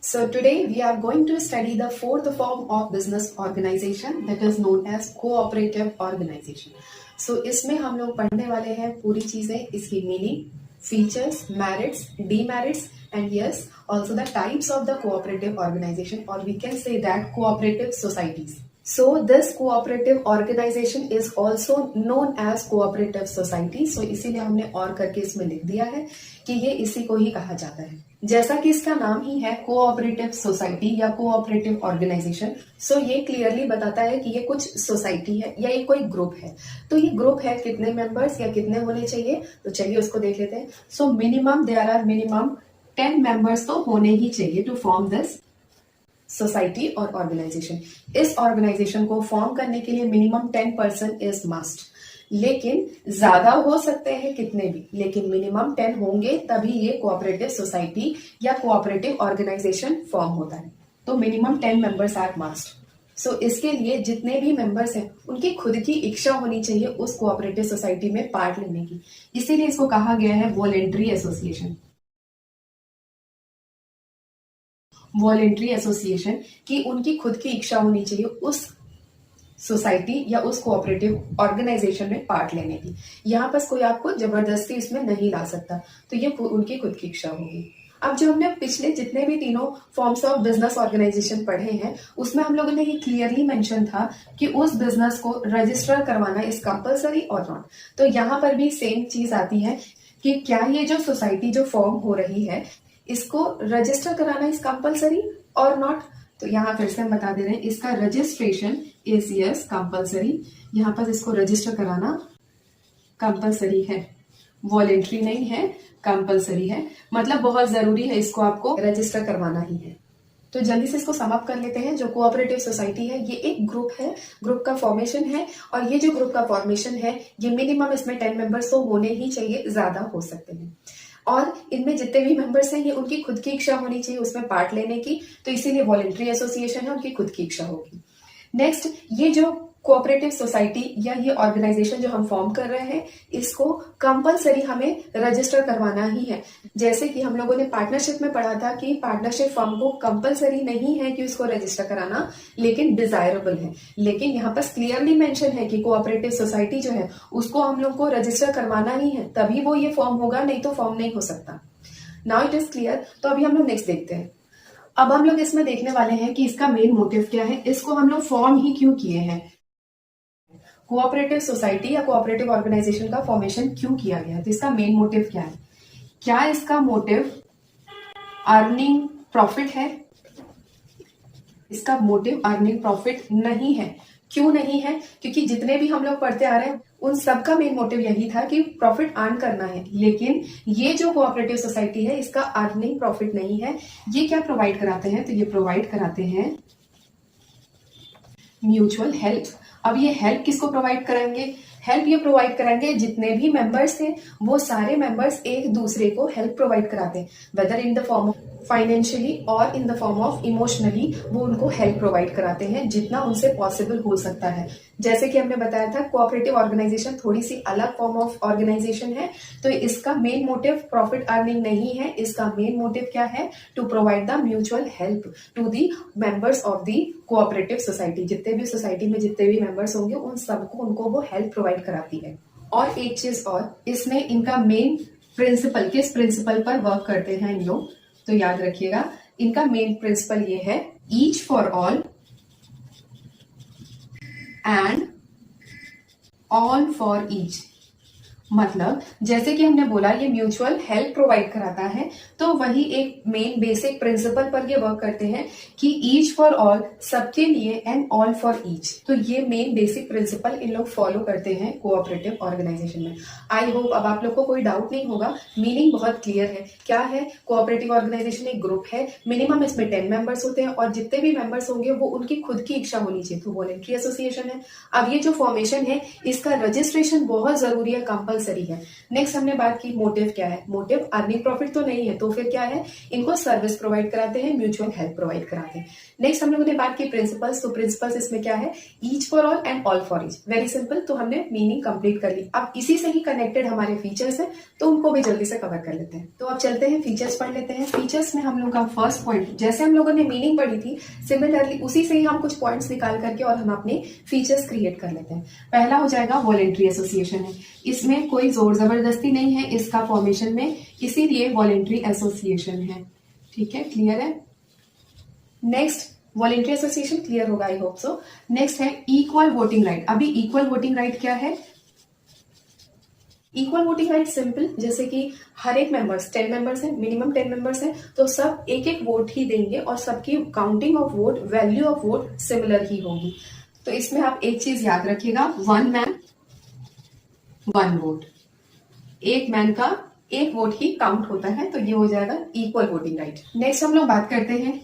So today we are going to study the fourth form of business organization that is known as cooperative organization. So इसमें हम लोग पढ़ने वाले हैं पूरी चीजें, इसकी meaning, features, merits, demerits, and yes, also the types of the cooperative organization, or we can say that cooperative societies. So this cooperative organization is also known as cooperative society. So इसीलिए हमने और करके इसमें लिख दिया है कि ये इसी को ही कहा जाता है। जैसा कि इसका नाम ही है कोऑपरेटिव सोसाइटी या कोऑपरेटिव ऑर्गेनाइजेशन, सो ये क्लियरली बताता है कि ये कुछ सोसाइटी है या ये कोई ग्रुप है। तो ये ग्रुप है, कितने मेंबर्स या कितने होने चाहिए, तो चलिए उसको देख लेते हैं। So minimum there are minimum 10 members तो होने ही चाहिए टू फॉर्म दिस सोसाइटी और ऑर्गेनाइजेशन। इस ऑर्गेनाइजेशन को फॉर्म करने के लिए मिनिमम 10 पर्सन इज मस्ट, लेकिन ज्यादा हो सकते हैं कितने भी, लेकिन मिनिमम 10 होंगे तभी ये कोऑपरेटिव सोसाइटी या कोऑपरेटिव ऑर्गेनाइजेशन फॉर्म होता है। तो मिनिमम 10 मेंबर्स आर मस्ट। सो इसके लिए जितने भी मेंबर्स हैं उनकी खुद की इच्छा होनी चाहिए उस कोऑपरेटिव सोसाइटी में पार्ट लेने की, इसीलिए इसको कहा गया है वॉलेंट्री एसोसिएशन। वॉलेंट्री एसोसिएशन की उनकी खुद की इच्छा होनी चाहिए उस सोसाइटी या उस कोऑपरेटिव ऑर्गेनाइजेशन में पार्ट लेने की। यहाँ पर कोई आपको जबरदस्ती इसमें नहीं ला सकता, तो ये उनकी खुद की इच्छा होगी। अब जो हमने पिछले जितने भी तीनों फॉर्म्स ऑफ बिजनेस ऑर्गेनाइजेशन पढ़े हैं उसमें हम लोगों ने ये क्लियरली मेंशन था कि उस बिजनेस को रजिस्टर करवाना इज कंपलसरी और नॉट। तो यहाँ पर भी सेम चीज आती है कि क्या ये जो सोसाइटी जो फॉर्म हो रही है इसको रजिस्टर कराना इज कंपलसरी और नॉट। तो यहाँ फिर से हम बता दे रहे हैं, इसका रजिस्ट्रेशन इज यस कंपलसरी। यहाँ पर इसको रजिस्टर कराना कंपलसरी है, वॉलेंट्री नहीं है, कंपलसरी है, मतलब बहुत जरूरी है, इसको आपको रजिस्टर करवाना ही है। तो जल्दी से इसको सम अप कर लेते हैं। जो कोऑपरेटिव सोसाइटी है ये एक ग्रुप है, ग्रुप का फॉर्मेशन है, और ये जो ग्रुप का फॉर्मेशन है ये मिनिमम इसमें 10 मेंबर्स तो होने ही चाहिए, ज्यादा हो सकते हैं, और इनमें जितने भी मेंबर्स हैं ये उनकी खुद की इच्छा होनी चाहिए उसमें पार्ट लेने की, तो इसीलिए वॉलेंट्री एसोसिएशन है, उनकी खुद की इच्छा होगी। नेक्स्ट, ये जो कोऑपरेटिव सोसाइटी या ये ऑर्गेनाइजेशन जो हम फॉर्म कर रहे हैं इसको कंपलसरी हमें रजिस्टर करवाना ही है। जैसे कि हम लोगों ने पार्टनरशिप में पढ़ा था कि पार्टनरशिप फॉर्म को कंपलसरी नहीं है कि उसको रजिस्टर कराना, लेकिन डिजायरेबल है। लेकिन यहाँ पर क्लियरली मेंशन है कि कोऑपरेटिव सोसाइटी जो है उसको हम लोग को रजिस्टर करवाना ही है, तभी वो ये फॉर्म होगा, नहीं तो फॉर्म नहीं हो सकता। Now it is clear. तो अभी हम लोग नेक्स्ट देखते हैं। अब हम लोग इसमें देखने वाले हैं कि इसका मेन मोटिव क्या है, इसको हम लोग फॉर्म ही क्यों किए हैं, कोऑपरेटिव सोसाइटी या कोऑपरेटिव ऑर्गेनाइजेशन का फॉर्मेशन क्यों किया गया है। तो इसका मेन मोटिव क्या है, क्या इसका मोटिव अर्निंग प्रॉफिट है? इसका मोटिव अर्निंग प्रॉफिट नहीं है। क्यों नहीं है? क्योंकि जितने भी हम लोग पढ़ते आ रहे हैं उन सबका मेन मोटिव यही था कि प्रॉफिट अर्न करना है, लेकिन ये जो कोऑपरेटिव सोसाइटी है इसका अर्निंग प्रॉफिट नहीं है। ये क्या प्रोवाइड कराते हैं, तो ये प्रोवाइड कराते हैं म्यूचुअल हेल्प। अब ये हेल्प किसको प्रोवाइड करेंगे, हेल्प ये प्रोवाइड करेंगे जितने भी मेंबर्स हैं वो सारे मेंबर्स एक दूसरे को हेल्प प्रोवाइड कराते हैं, whether in the form of financially और in the form of emotionally, वो उनको हेल्प प्रोवाइड कराते हैं जितना उनसे पॉसिबल हो सकता है। जैसे कि हमने बताया था कोऑपरेटिव ऑर्गेनाइजेशन थोड़ी सी अलग फॉर्म ऑफ ऑर्गेनाइजेशन है, तो इसका मेन मोटिव प्रॉफिट अर्निंग नहीं है। इसका मेन मोटिव क्या है, to provide the mutual help to the members of the cooperative society. जितने भी सोसाइटी में जितने भी मेंबर्स होंगे उन सबको उनको वो हेल्प प्रोवाइड कराती है। और एक चीज और, इसमें इनका मेन प्रिंसिपल, किस प्रिंसिपल पर वर्क करते हैं इन लोग, तो याद रखिएगा इनका मेन प्रिंसिपल ये है, each for all and all for each. मतलब जैसे कि हमने बोला ये म्यूचुअल हेल्प प्रोवाइड कराता है, तो वही एक मेन बेसिक प्रिंसिपल पर ये वर्क करते हैं कि ईच फॉर ऑल, सबके लिए, एंड ऑल फॉर ईच। तो ये मेन बेसिक प्रिंसिपल इन लोग फॉलो करते हैं कोऑपरेटिव ऑर्गेनाइजेशन में। आई होप अब आप लोग को कोई डाउट नहीं होगा, मीनिंग बहुत क्लियर है। क्या है, कोऑपरेटिव ऑर्गेनाइजेशन एक ग्रुप है, मिनिमम इसमें 10 मेंबर्स होते हैं, और जितने भी मेंबर्स होंगे वो उनकी खुद की इच्छा होनी चाहिए, तो वॉलेंट्री एसोसिएशन है। अब ये जो फॉर्मेशन है इसका रजिस्ट्रेशन बहुत जरूरी है, कंपल्सरी कंपलसरी है। नेक्स्ट हमने बात की मोटिव क्या है। मोटिव अर्निंग प्रॉफिट तो नहीं है, तो फिर क्या है, इनको सर्विस प्रोवाइड कराते हैं, म्यूचुअल हेल्प प्रोवाइड कराते हैं। नेक्स्ट हम लोगों ने बात की प्रिंसिपल्स, तो प्रिंसिपल्स इसमें क्या है, each for all and all for each. Very simple, तो हमने मीनिंग कंप्लीट कर ली। अब इसी से ही कनेक्टेड हमारे फीचर्स हैं, तो उनको भी जल्दी से कवर कर लेते हैं। तो अब चलते हैं फीचर्स पढ़ लेते हैं। फीचर्स में हम लोग का फर्स्ट पॉइंट, जैसे हम लोगों ने मीनिंग पढ़ी थी, सिमिलरली उसी से ही हम कुछ पॉइंट्स निकाल करके और हम अपने फीचर्स क्रिएट कर लेते हैं। पहला हो जाएगा वॉलेंट्री एसोसिएशन है, इसमें कोई जोर जबरदस्ती नहीं है इसका फॉर्मेशन में, इसीलिए वॉलेंट्री एसोसिएशन है। ठीक है, क्लियर है। नेक्स्ट वॉलेंट्री एसोसिएशन क्लियर होगा, आई होप सो। नेक्स्ट है इक्वल वोटिंग राइट। अभी इक्वल वोटिंग राइट क्या है, इक्वल वोटिंग राइट सिंपल, जैसे कि हर एक मेंबर्स 10 मेंबर्स हैं, मिनिमम 10 मेंबर्स हैं, तो सब एक एक वोट ही देंगे और सबकी counting of vote, value of vote similar ही होगी। तो इसमें आप एक चीज याद रखिएगा, 1 मैन 1 वोट, एक मैन का एक वोट ही काउंट होता है, तो ये हो जाएगा इक्वल वोटिंग राइट। नेक्स्ट हम लोग बात करते हैं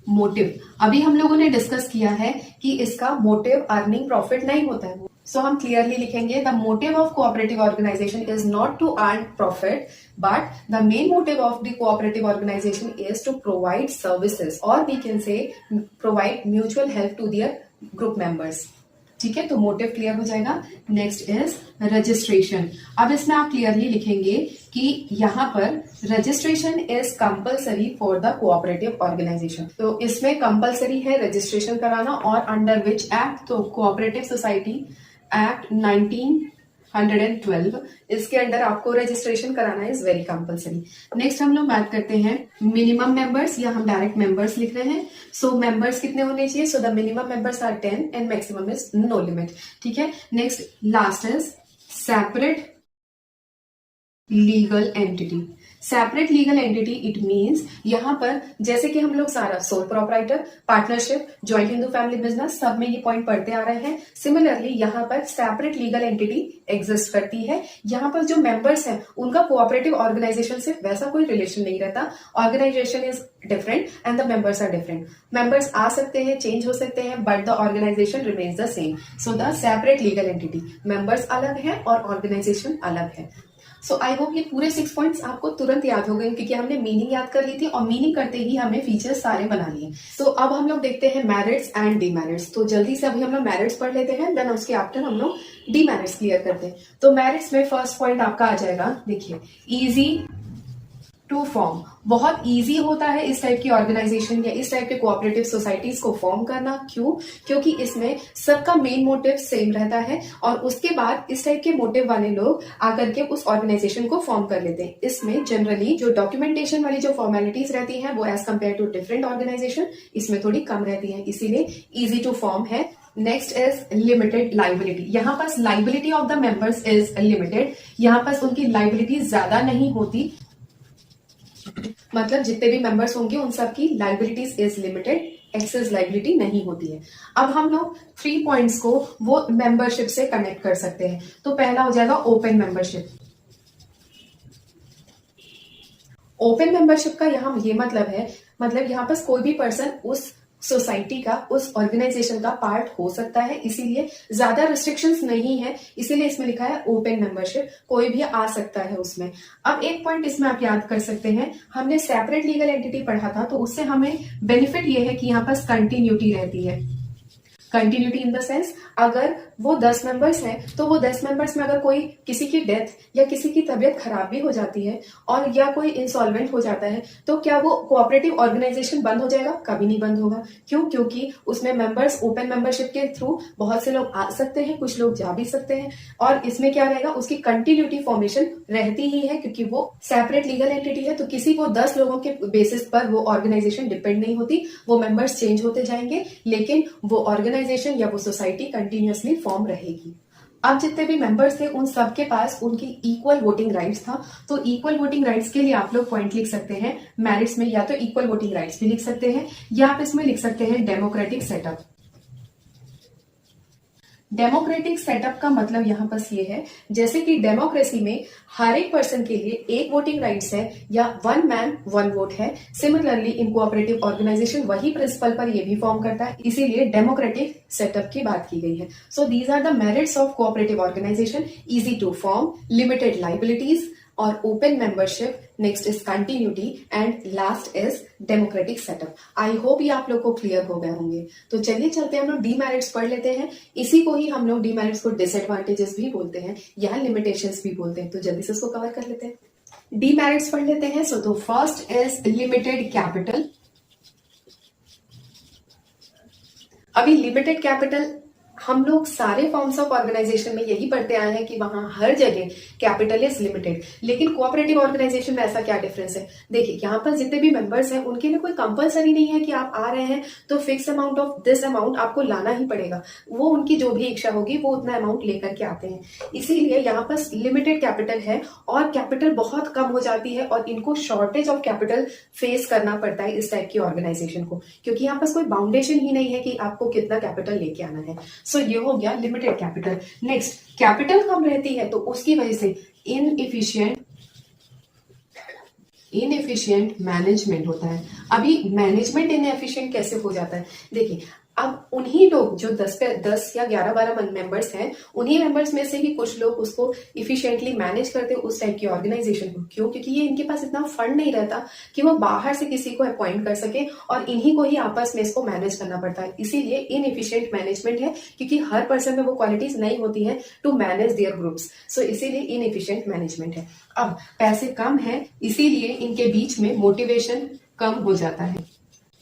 मोटिव। अभी हम लोगों ने डिस्कस किया है कि इसका मोटिव अर्निंग प्रॉफिट नहीं होता है, सो हम क्लियरली लिखेंगे the motive of cooperative organization is not to earn profit but the main motive of the cooperative organization is to provide services, और we can say provide mutual help to their group members. ठीक है, तो motive clear हो जाएगा। Next is registration. अब इसमें आप clearly लिखेंगे कि यहाँ पर registration is compulsory for the cooperative organization. तो इसमें कंपलसरी है रजिस्ट्रेशन कराना, और अंडर विच एक्ट, तो कोऑपरेटिव सोसाइटी एक्ट 1912, इसके अंडर आपको रजिस्ट्रेशन कराना इज वेरी कंपलसरी। नेक्स्ट हम लोग बात करते हैं मिनिमम मेंबर्स, या हम डायरेक्ट मेंबर्स लिख रहे हैं। सो मेंबर्स कितने होने चाहिए, so the minimum members are 10 and maximum is no limit. ठीक है, next last is separate legal entity. Separate legal entity it means यहाँ पर जैसे कि हम लोग सारा sole proprietor, partnership, joint Hindu family business, सब में ये पॉइंट पढ़ते आ रहे हैं। सिमिलरली यहाँ पर सेपरेट लीगल एंटिटी एग्जिस्ट करती है। यहाँ पर जो मेंबर्स हैं उनका कोऑपरेटिव ऑर्गेनाइजेशन से वैसा कोई रिलेशन नहीं रहता। Organization is different and the members are different. Members आ सकते हैं, चेंज हो सकते हैं, but the organization remains the same. So the separate legal entity, members अलग है और ऑर्गेनाइजेशन अलग है। सो आई होप ये पूरे 6 पॉइंट्स आपको तुरंत याद हो गए, क्योंकि हमने मीनिंग याद कर ली थी और मीनिंग करते ही हमने फीचर्स सारे बना लिए। तो अब हम लोग देखते हैं मेरिट्स एंड डीमेरिट्स। तो जल्दी से अभी हम लोग मेरिट्स पढ़ लेते हैं, देन उसके आफ्टर हम लोग डीमेरिट्स क्लियर करते हैं। तो मेरिट्स में फर्स्ट पॉइंट आपका आ जाएगा, देखिए, इजी टू फॉर्म। बहुत इजी होता है इस टाइप की ऑर्गेनाइजेशन या इस टाइप के कोऑपरेटिव सोसाइटीज को फॉर्म करना। क्यों? क्योंकि इसमें सबका मेन मोटिव सेम रहता है और उसके बाद इस टाइप के मोटिव वाले लोग आकर के उस ऑर्गेनाइजेशन को फॉर्म कर लेते हैं। इसमें जनरली जो डॉक्यूमेंटेशन वाली जो फॉर्मेलिटीज रहती हैं वो as compare to different organization इसमें थोड़ी कम रहती है, इसीलिए इजी टू फॉर्म है। Next is limited liability. यहाँ पास liability of the members is limited, यहाँ पास उनकी लाइबिलिटी ज्यादा नहीं होती, मतलब जितने भी मेंबर्स होंगे उन सब की liabilities is limited, excess liability नहीं होती है। अब हम लोग 3 पॉइंट्स को वो मेंबरशिप से कनेक्ट कर सकते हैं। तो पहला हो जाएगा ओपन मेंबरशिप। ओपन मेंबरशिप का यहाँ ये मतलब है, मतलब यहाँ पर कोई भी पर्सन उस सोसाइटी का, उस ऑर्गेनाइजेशन का पार्ट हो सकता है, इसीलिए ज्यादा रिस्ट्रिक्शंस नहीं है, इसीलिए इसमें लिखा है ओपन मेंबरशिप, कोई भी आ सकता है उसमें। अब एक पॉइंट इसमें आप याद कर सकते हैं, हमने सेपरेट लीगल एंटिटी पढ़ा था, तो उससे हमें बेनिफिट ये है कि यहाँ पर कंटिन्यूटी रहती है। कंटिन्यूटी इन द सेंस, अगर वो 10 मेंबर्स हैं तो वो 10 मेंबर्स में अगर कोई किसी की डेथ या किसी की तबीयत खराब भी हो जाती है और या कोई इंसॉल्वेंट हो जाता है, तो क्या वो कोऑपरेटिव ऑर्गेनाइजेशन बंद हो जाएगा? कभी नहीं बंद होगा। क्यों? क्योंकि उसमें मेंबर्स ओपन मेंबरशिप के थ्रू बहुत से लोग आ सकते हैं, कुछ लोग जा भी सकते हैं, और इसमें क्या रहेगा, उसकी कंटिन्यूटी फॉर्मेशन रहती ही है, क्योंकि वो सेपरेट लीगल एंटिटी है। तो किसी को 10 लोगों के बेसिस पर वो ऑर्गेनाइजेशन डिपेंड नहीं होती, वो मेंबर्स चेंज होते जाएंगे, लेकिन वो ऑर्गेनाइजेशन या वो सोसाइटी कंटिन्यूअसली फॉर्म रहेगी। अब जितने भी मेंबर्स थे उन सबके पास उनकी इक्वल वोटिंग राइट्स था। तो इक्वल वोटिंग राइट्स के लिए आप लोग पॉइंट लिख सकते हैं मेरिट्स में, या तो इक्वल वोटिंग राइट्स भी लिख सकते हैं या आप इसमें लिख सकते हैं डेमोक्रेटिक सेटअप। डेमोक्रेटिक सेटअप का मतलब यहाँ पर ये है, जैसे कि डेमोक्रेसी में हर एक पर्सन के लिए एक वोटिंग राइट्स है या वन मैन वन वोट है। सिमिलरली इन कोऑपरेटिव ऑर्गेनाइजेशन वही प्रिंसिपल पर ये भी फॉर्म करता है, इसीलिए डेमोक्रेटिक सेटअप की बात की गई है। So these are the merits of cooperative organization: easy to form, limited liabilities और open membership, next is continuity and last is democratic setup. I hope ये आप लोग को क्लियर हो गए होंगे। तो चलिए चलते हैं, हम लोग डीमेरिट्स पढ़ लेते हैं। इसी को ही हम लोग डीमेरिट्स को डिसएडवांटेजेस भी बोलते हैं या लिमिटेशंस भी बोलते हैं। तो जल्दी से इसको कवर कर लेते हैं। डीमेरिट्स पढ़ लेते हैं। सो तो फर्स्ट इज लिमिटेड कैपिटल। अभी लिमिटेड कैपिटल हम लोग सारे फॉर्म्स ऑफ ऑर्गेनाइजेशन में यही पढ़ते आए हैं कि वहां हर जगह कैपिटल इज लिमिटेड। लेकिन कोऑपरेटिव ऑर्गेनाइजेशन में ऐसा क्या डिफरेंस है? देखिए, यहाँ पर जितने भी मेंबर्स हैं उनके लिए कोई कंपलसरी नहीं है कि आप आ रहे हैं तो fix amount of this amount आपको लाना ही पड़ेगा। वो उनकी जो भी इच्छा होगी वो उतना अमाउंट लेकर के आते हैं। इसीलिए यहाँ पर लिमिटेड कैपिटल है और कैपिटल बहुत कम हो जाती है और इनको शॉर्टेज ऑफ कैपिटल फेस करना पड़ता है इस टाइप की ऑर्गेनाइजेशन को, क्योंकि यहाँ पर कोई बाउंडेशन ही नहीं है कि आपको कितना कैपिटल लेके आना है। सो ये हो गया लिमिटेड कैपिटल। नेक्स्ट, कैपिटल कम रहती है तो उसकी वजह से इनएफिशिएंट मैनेजमेंट होता है। अभी मैनेजमेंट इनएफिशिएंट कैसे हो जाता है? देखिए, अब उन्हीं लोग जो 10 या 11-12 मेंबर्स हैं, उन्हीं मेंबर्स में से ही कुछ लोग उसको इफिशिएंटली मैनेज करते हैं उस टाइप की ऑर्गेनाइजेशन को। क्यों? क्योंकि ये इनके पास इतना फंड नहीं रहता कि वो बाहर से किसी को अपॉइंट कर सके और इन्हीं को ही आपस में इसको मैनेज करना पड़ता है। इसीलिए इनएफिशिएंट मैनेजमेंट है, क्योंकि हर पर्सन में वो क्वालिटीज नहीं होती है टू मैनेज देयर ग्रुप्स। सो इसीलिए इनएफिशिएंट मैनेजमेंट है। अब पैसे कम है, इसीलिए इनके बीच में मोटिवेशन कम हो जाता है।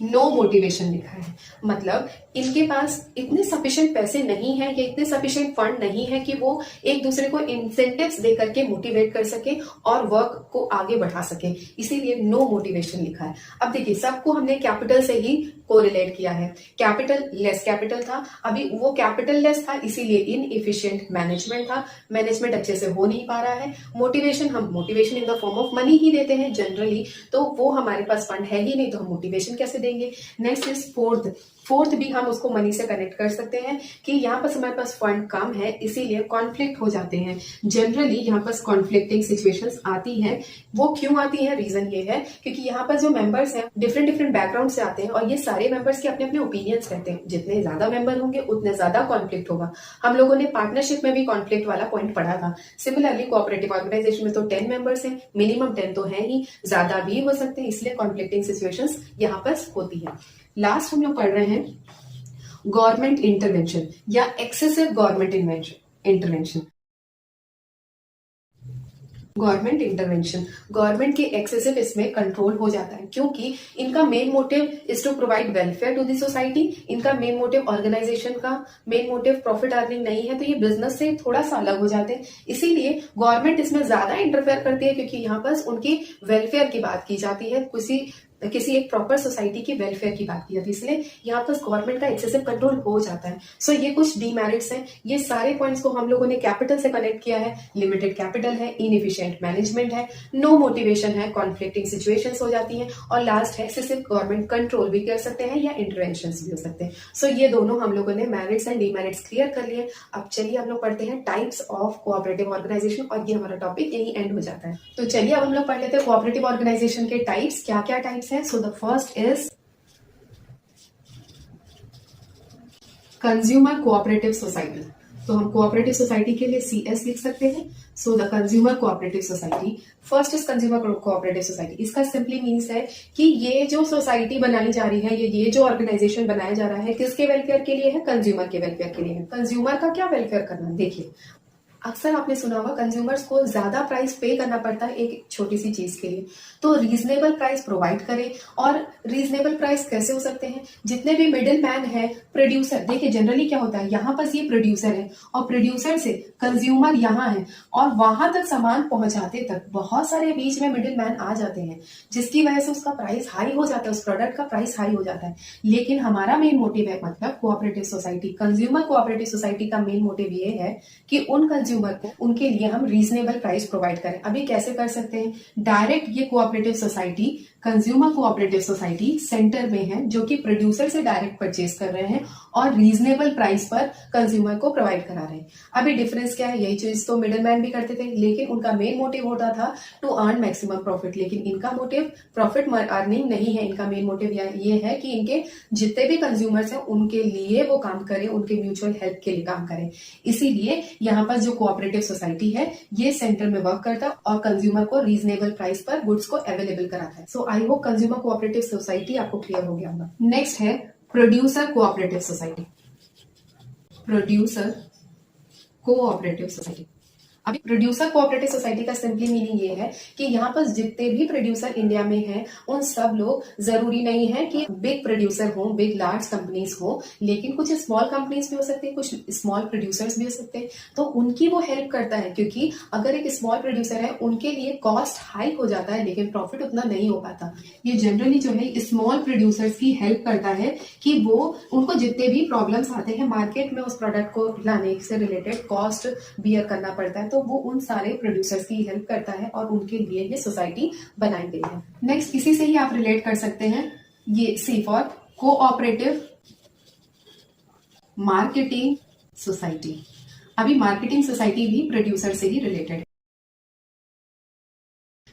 नो मोटिवेशन लिखा है, मतलब इनके पास इतने सफिशिएंट पैसे नहीं है या इतने सफिशिएंट फंड नहीं है कि वो एक दूसरे को इंसेंटिव्स दे करके मोटिवेट कर सके और वर्क को आगे बढ़ा सके। इसीलिए नो मोटिवेशन लिखा है। अब देखिए, सबको हमने कैपिटल से ही कोरिलेट किया है। कैपिटल लेस कैपिटल था, अभी वो कैपिटल लेस था इसीलिए इनएफिशिएंट मैनेजमेंट था। मैनेजमेंट अच्छे से हो नहीं पा रहा है। मोटिवेशन, हम motivation in the form of money ही देते हैं जनरली, तो वो हमारे पास फंड है ही नहीं तो हम मोटिवेशन कैसे देंगे? नेक्स्ट इज फोर्थ भी हम उसको मनी से कनेक्ट कर सकते हैं कि यहाँ पर हमारे पास फंड कम है इसीलिए कॉन्फ्लिक्ट हो जाते हैं। जनरली यहाँ पर कॉन्फ्लिक्टिंग सिचुएशंस आती हैं। वो क्यों आती है? रीजन ये है क्योंकि यहाँ पर जो मेंबर्स हैं डिफरेंट बैकग्राउंड से आते हैं और ये सारे मेंबर्स के अपने अपने ओपिनियंस रहते हैं। जितने ज्यादा मेंबर होंगे उतने ज्यादा कॉन्फ्लिक्ट होगा। हम लोगों ने पार्टनरशिप में भी कॉन्फ्लिक्ट वाला पॉइंट पढ़ा था। सिमिलरली कोऑपरेटिव ऑर्गेनाइजेशन में तो 10 मेंबर्स हैं, मिनिमम 10 तो है ही, ज्यादा भी हो सकते हैं, इसलिए कॉन्फ्लिक्टिंग सिचुएशंस यहाँ पर होती है। लास्ट हम लोग पढ़ रहे हैं गवर्नमेंट इंटरवेंशन या एक्सेसिव गवर्नमेंट इंटरवेंशन। गवर्नमेंट के एक्सेसिव इसमें कंट्रोल हो जाता है क्योंकि इनका main motive is to provide welfare to the society. इनका मेन मोटिव, ऑर्गेनाइजेशन का मेन मोटिव प्रॉफिट अर्निंग नहीं है, तो ये बिजनेस से थोड़ा सा अलग हो जाते हैं। इसीलिए गवर्नमेंट इसमें ज्यादा इंटरफेयर करती है क्योंकि यहाँ पर उनकी वेलफेयर की बात की जाती है, किसी एक प्रॉपर सोसाइटी की वेलफेयर की बात की जाती है, इसलिए यहाँ पर गवर्नमेंट का एक्सेसिव कंट्रोल हो जाता है। सो ये कुछ डीमेरिट्स हैं। ये सारे पॉइंट्स को हम लोगों ने कैपिटल से कनेक्ट किया है। लिमिटेड कैपिटल है, इनएफिशिएंट मैनेजमेंट है, नो मोटिवेशन है, कॉन्फ्लिक्टिंग सिचुएशंस हो जाती हैं और लास्ट है एक्सेसिव गवर्नमेंट कंट्रोल भी कर सकते हैं या इंटरवेंशंस भी हो सकते हैं। सो ये दोनों हम लोगों ने मेरिट्स एंड डीमेरिट्स क्लियर कर लिए। अब चलिए हम लोग पढ़ते हैं टाइप्स ऑफ कोऑपरेटिव ऑर्गेनाइजेशन और ये हमारा टॉपिक यही एंड हो जाता है। तो चलिए अब हम लोग पढ़ लेते हैं कोऑपरेटिव ऑर्गेनाइजेशन के टाइप्स, क्या क्या टाइप्स है। So the first is consumer cooperative society. तो हम कोऑपरेटिव सोसाइटी के लिए CS लिख सकते हैं। So the consumer cooperative society, first is consumer cooperative society. इसका सिंपली मीन्स है कि ये जो सोसाइटी बनाई जा रही है, ये जो ऑर्गेनाइजेशन बनाया जा रहा है, किसके वेलफेयर के लिए है? कंज्यूमर के वेलफेयर के लिए है। कंज्यूमर का क्या वेलफेयर करना? देखिए, अक्सर आपने सुना होगा कंज्यूमर्स को ज्यादा प्राइस पे करना पड़ता है एक छोटी सी चीज के लिए, तो रीजनेबल प्राइस प्रोवाइड करें। और रीजनेबल प्राइस कैसे हो सकते हैं? जितने भी मिडिल मैन है, प्रोड्यूसर, देखिए जनरली क्या होता है, यहाँ पर ये प्रोड्यूसर है और प्रोड्यूसर से कंज्यूमर यहाँ है और वहां तक सामान पहुंचाते तक बहुत सारे बीच में मिडिल मैन आ जाते हैं, जिसकी वजह से उसका प्राइस हाई हो जाता है, उस प्रोडक्ट का प्राइस हाई हो जाता है। लेकिन हमारा मेन मोटिव है, मतलब cooperative society, consumer cooperative society का मेन मोटिव ये है कि उन कंज्यूमर को, उनके लिए हम रीजनेबल प्राइस प्रोवाइड करें। अभी कैसे कर सकते हैं? डायरेक्ट ये cooperative society consumer cooperative society centre में है, जो कि प्रोड्यूसर से डायरेक्ट परचेज कर रहे हैं और रीजनेबल प्राइस पर कंज्यूमर को प्रोवाइड करा रहे हैं। अभी डिफरेंस क्या है, यही चीज तो मिडिल मैन भी करते थे, लेकिन उनका मेन मोटिव होता था टू अर्न मैक्सिमम प्रॉफिट। लेकिन इनका मोटिव प्रॉफिट अर्निंग नहीं है, इनका मेन मोटिव ये है कि इनके जितने भी कंज्यूमर्स हैं उनके लिए वो काम करें, उनके म्यूचुअल हेल्प के लिए काम करें। इसीलिए यहाँ पर जो कोऑपरेटिव सोसाइटी है ये सेंटर में वर्क करता है और कंज्यूमर को रीजनेबल प्राइस पर गुड्स को अवेलेबल कराता है। So I hope consumer cooperative society आपको क्लियर हो गया होगा। नेक्स्ट है producer cooperative society. Producer cooperative society. अभी प्रोड्यूसर कोऑपरेटिव सोसाइटी का सिंपली मीनिंग ये है कि यहाँ पर जितने भी प्रोड्यूसर इंडिया में हैं उन सब लोग, जरूरी नहीं है कि बिग प्रोड्यूसर हो, बिग लार्ज कंपनीज हो, लेकिन कुछ स्मॉल कंपनीज भी हो सकते हैं, कुछ स्मॉल प्रोड्यूसर्स भी हो सकते हैं, तो उनकी वो हेल्प करता है। क्योंकि अगर एक स्मॉल प्रोड्यूसर है उनके लिए कॉस्ट हाई हो जाता है लेकिन प्रॉफिट उतना नहीं हो पाता। ये जनरली जो है स्मॉल प्रोड्यूसर्स की हेल्प करता है कि वो उनको जितने भी प्रॉब्लम्स आते हैं मार्केट में उस प्रोडक्ट को लाने से रिलेटेड कॉस्ट बियर करना पड़ता है, तो वो उन सारे प्रोड्यूसर्स की हेल्प करता है और उनके लिए ये सोसाइटी बनाई गई है। नेक्स्ट इसी से ही आप रिलेट कर सकते हैं, ये सी फॉर कोऑपरेटिव मार्केटिंग सोसाइटी। अभी मार्केटिंग सोसाइटी भी प्रोड्यूसर से ही रिलेटेड है।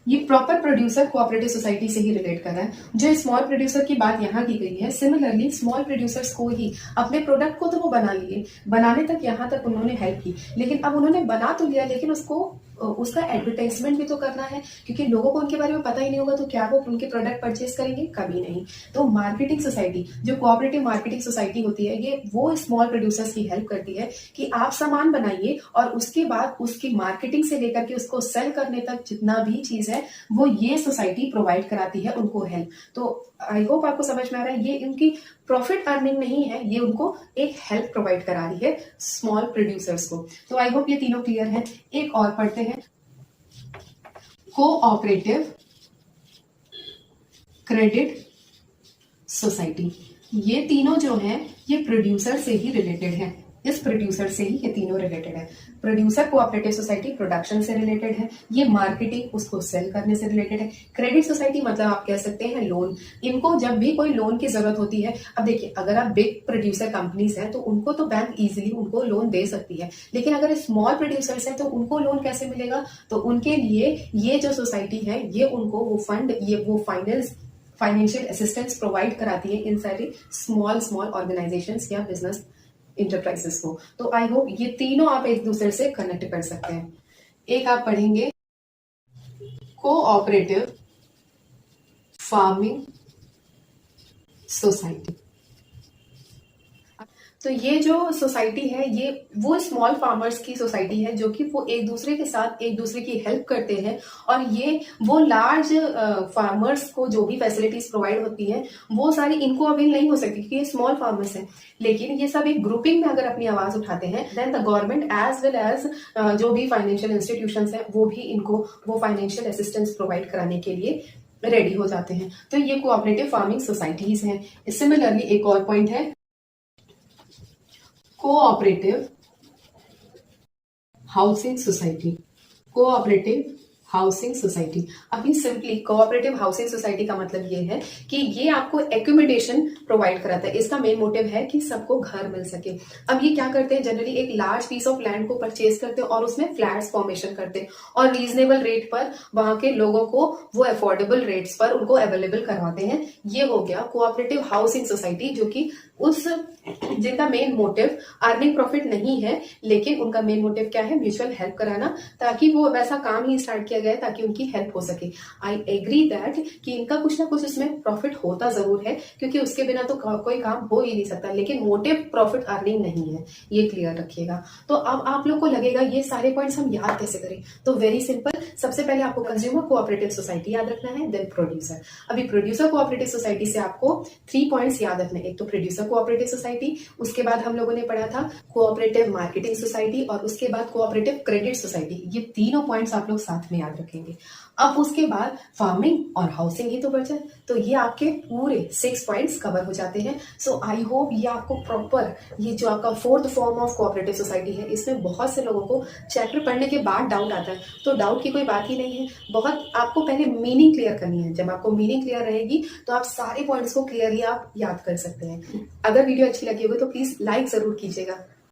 ये प्रॉपर प्रोड्यूसर कोऑपरेटिव सोसाइटी से ही रिलेट कर रहा है। जो स्मॉल प्रोड्यूसर की बात यहाँ की गई है, सिमिलरली स्मॉल प्रोड्यूसर्स को ही अपने प्रोडक्ट को तो वो बना लिए, बनाने तक यहाँ तक उन्होंने हेल्प की, लेकिन अब उन्होंने बना तो लिया लेकिन उसका एडवर्टाइजमेंट भी तो करना है, क्योंकि लोगों को उनके बारे में पता ही नहीं होगा तो क्या वो उनके प्रोडक्ट परचेज करेंगे, कभी नहीं। तो मार्केटिंग सोसाइटी, जो कोऑपरेटिव मार्केटिंग सोसाइटी होती है, ये वो स्मॉल प्रोड्यूसर्स की हेल्प करती है कि आप सामान बनाइए और उसके बाद उसकी मार्केटिंग से लेकर के उसको सेल करने तक जितना भी चीज है वो ये सोसाइटी प्रोवाइड कराती है उनको हेल्प। तो आई होप आपको समझ में आ रहा है, ये उनकी प्रॉफिट अर्निंग नहीं है, ये उनको एक हेल्प प्रोवाइड करा रही है स्मॉल प्रोड्यूसर्स को। तो आई होप ये तीनों क्लियर है। एक और पढ़ते हैं, कोऑपरेटिव क्रेडिट सोसाइटी। ये तीनों जो हैं ये प्रोड्यूसर से ही रिलेटेड है, इस प्रोड्यूसर से ही ये तीनों रिलेटेड है। प्रोड्यूसर कोऑपरेटिव सोसाइटी प्रोडक्शन से रिलेटेड है, ये मार्केटिंग उसको सेल करने से रिलेटेड है। क्रेडिट सोसाइटी मतलब आप कह सकते हैं लोन, इनको जब भी कोई लोन की जरूरत होती है, अब देखिए अगर आप बिग प्रोड्यूसर कंपनीज हैं तो उनको तो बैंक इजीली उनको लोन दे सकती है, लेकिन अगर स्मॉल प्रोड्यूसर्स हैं तो उनको लोन कैसे मिलेगा? तो उनके लिए ये जो सोसाइटी है ये उनको वो फंड, ये वो फाइनेंशियल असिस्टेंस प्रोवाइड कराती है इन सारी स्मॉल ऑर्गेनाइजेशंस या बिजनेस इंटरप्राइजेस को। तो आई होप ये तीनों आप एक दूसरे से कनेक्ट कर सकते हैं। एक आप पढ़ेंगे कोऑपरेटिव फार्मिंग सोसाइटी। तो ये जो सोसाइटी है ये वो स्मॉल फार्मर्स की सोसाइटी है जो कि वो एक दूसरे के साथ एक दूसरे की हेल्प करते हैं, और ये वो लार्ज फार्मर्स को जो भी फैसिलिटीज प्रोवाइड होती हैं वो सारी इनको अवेल नहीं हो सकती क्योंकि ये स्मॉल फार्मर्स हैं, लेकिन ये सब एक ग्रुपिंग में अगर अपनी आवाज उठाते हैं then the government as well as जो भी फाइनेंशियल इंस्टीट्यूशंस हैं वो भी इनको वो फाइनेंशियल असिस्टेंस प्रोवाइड कराने के लिए रेडी हो जाते हैं। तो ये कोऑपरेटिव फार्मिंग सोसाइटीज हैं। सिमिलरली एक और पॉइंट है cooperative housing society. Cooperative housing society, अभी सिंपली कोऑपरेटिव हाउसिंग सोसाइटी का मतलब ये है कि ये आपको एकोमोडेशन प्रोवाइड कराता है। इसका मेन मोटिव है कि सबको घर मिल सके। अब ये क्या करते हैं, जनरली एक लार्ज पीस ऑफ लैंड को परचेज करते हैं और उसमें फ्लैट्स फॉर्मेशन करते हैं और रीजनेबल रेट पर वहां के लोगों को वो अफोर्डेबल रेट्स पर उनको अवेलेबल करवाते हैं। ये हो गया कोऑपरेटिव हाउसिंग सोसाइटी, जो कि उस जिनका मेन मोटिव अर्निंग प्रॉफिट नहीं है, लेकिन उनका मेन मोटिव क्या है, म्यूचुअल हेल्प कराना, ताकि वो वैसा काम ही स्टार्ट किया गया है ताकि उनकी हेल्प हो सके। आई एग्री दैट कि इनका कुछ ना कुछ इसमें प्रॉफिट होता जरूर है क्योंकि उसके बिना तो कोई काम हो ही नहीं सकता, लेकिन मोटिव प्रॉफिट अर्निंग नहीं है, ये क्लियर रखिएगा। तो अब आप लोग को लगेगा ये सारे पॉइंट्स हम याद कैसे करें, तो वेरी सिंपल, सबसे पहले आपको कंज्यूमर कोऑपरेटिव सोसाइटी याद रखना है, देन प्रोड्यूसर। अभी प्रोड्यूसर कोऑपरेटिव सोसाइटी से आपको 3 पॉइंट्स याद रखने, एक तो प्रोड्यूसर कोऑपरेटिव सोसाइटी, उसके बाद हम लोगों ने पढ़ा था कोऑपरेटिव मार्केटिंग सोसाइटी और उसके बाद कोऑपरेटिव क्रेडिट सोसाइटी। ये तीनों पॉइंट्स आप लोग साथ में याद याद रखेंगे। अब उसके बाद फार्मिंग और हाउसिंग ही तो बचा है, तो ये आपके पूरे 6 पॉइंट्स कवर हो जाते हैं। सो आई होप ये आपको प्रॉपर, ये जो आपका fourth form of cooperative society है, इसमें बहुत से लोगों को चैप्टर पढ़ने के बाद डाउट आता है, तो डाउट की कोई बात ही नहीं है। बहुत आपको पहले मीनिंग क्लियर करनी है, जब आपको मीनिंग क्लियर रहेगी तो आप सारे पॉइंट्स को क्लियरली आप याद कर सकते हैं। अगर वीडियो अच्छी लगी होगी तो प्लीज लाइक जरूर कीजिएगा।